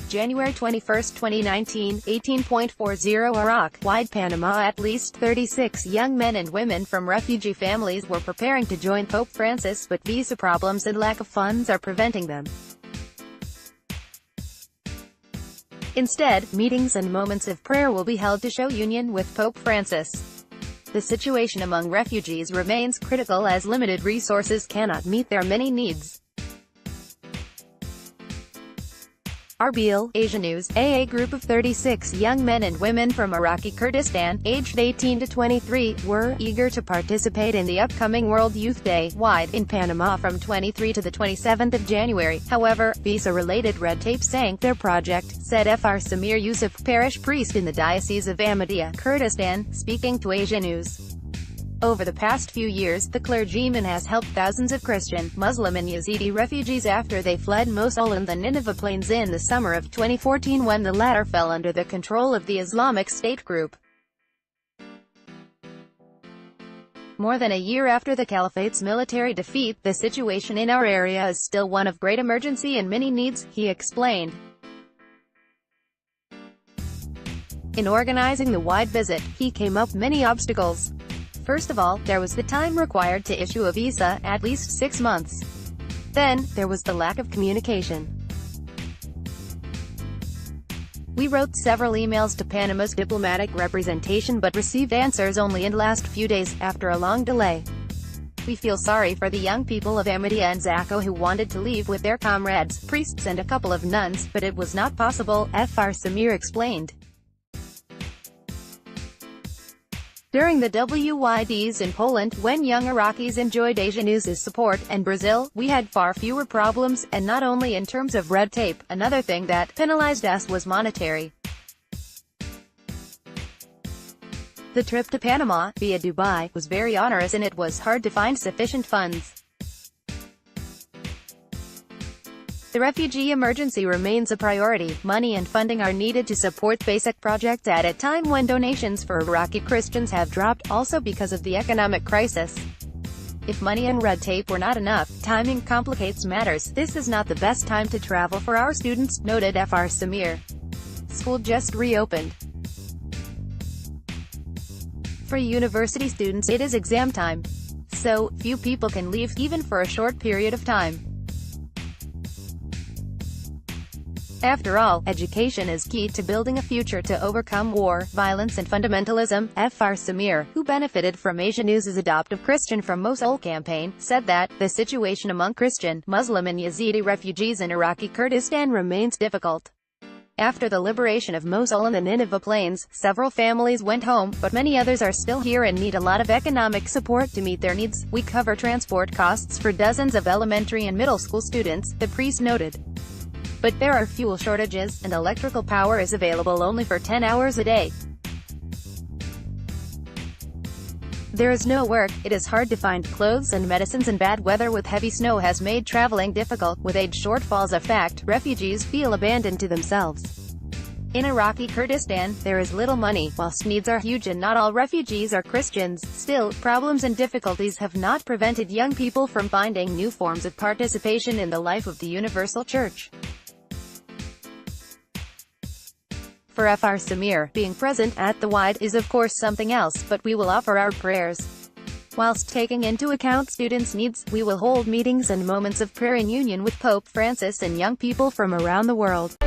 January 21, 2019, 18.40 Iraq-wide Panama. At least 36 young men and women from refugee families were preparing to join Pope Francis, but visa problems and lack of funds are preventing them. Instead, meetings and moments of prayer will be held to show union with Pope Francis. The situation among refugees remains critical as limited resources cannot meet their many needs. Erbil, AsiaNews. A group of 36 young men and women from Iraqi Kurdistan, aged 18 to 23, were eager to participate in the upcoming World Youth Day, WYD, in Panama from 23 to the 27th of January. However, visa-related red tape sank their project, said Fr. Samir Yusuf, parish priest in the Diocese of Ahmadiyya, Kurdistan, speaking to AsiaNews. Over the past few years, the clergyman has helped thousands of Christian, Muslim and Yazidi refugees after they fled Mosul and the Nineveh plains in the summer of 2014 when the latter fell under the control of the Islamic State group. More than a year after the Caliphate's military defeat, the situation in our area is still one of great emergency and many needs, he explained. In organizing the WYD visit, he came up many obstacles. First of all, there was the time required to issue a visa, at least 6 months. Then, there was the lack of communication. We wrote several emails to Panama's diplomatic representation but received answers only in the last few days, after a long delay. We feel sorry for the young people of Ahmadiyya and Zacco who wanted to leave with their comrades, priests and a couple of nuns, but it was not possible, Fr. Samir explained. During the WYDs in Poland, when young Iraqis enjoyed AsiaNews' support, and Brazil, we had far fewer problems, and not only in terms of red tape. Another thing that penalized us was monetary. The trip to Panama, via Dubai, was very onerous and it was hard to find sufficient funds. The refugee emergency remains a priority. Money and funding are needed to support basic projects at a time when donations for Iraqi Christians have dropped, also because of the economic crisis. If money and red tape were not enough, timing complicates matters. This is not the best time to travel for our students, noted Fr. Samir. School just reopened. For university students, it is exam time. So, few people can leave, even for a short period of time. After all, education is key to building a future to overcome war, violence and fundamentalism. Fr. Samir, who benefited from AsiaNews' Adoptive Christian from Mosul campaign, said that, the situation among Christian, Muslim and Yazidi refugees in Iraqi Kurdistan remains difficult. After the liberation of Mosul and the Nineveh plains, several families went home, but many others are still here and need a lot of economic support to meet their needs. We cover transport costs for dozens of elementary and middle school students, the priest noted. But there are fuel shortages, and electrical power is available only for 10 hours a day. There is no work, it is hard to find clothes and medicines, and bad weather with heavy snow has made traveling difficult. With aid shortfalls a fact, refugees feel abandoned to themselves. In Iraqi Kurdistan, there is little money, whilst needs are huge and not all refugees are Christians. Still, problems and difficulties have not prevented young people from finding new forms of participation in the life of the Universal Church. For Fr. Samir, being present at the WYD is of course something else, but we will offer our prayers. Whilst taking into account students' needs, we will hold meetings and moments of prayer in union with Pope Francis and young people from around the world.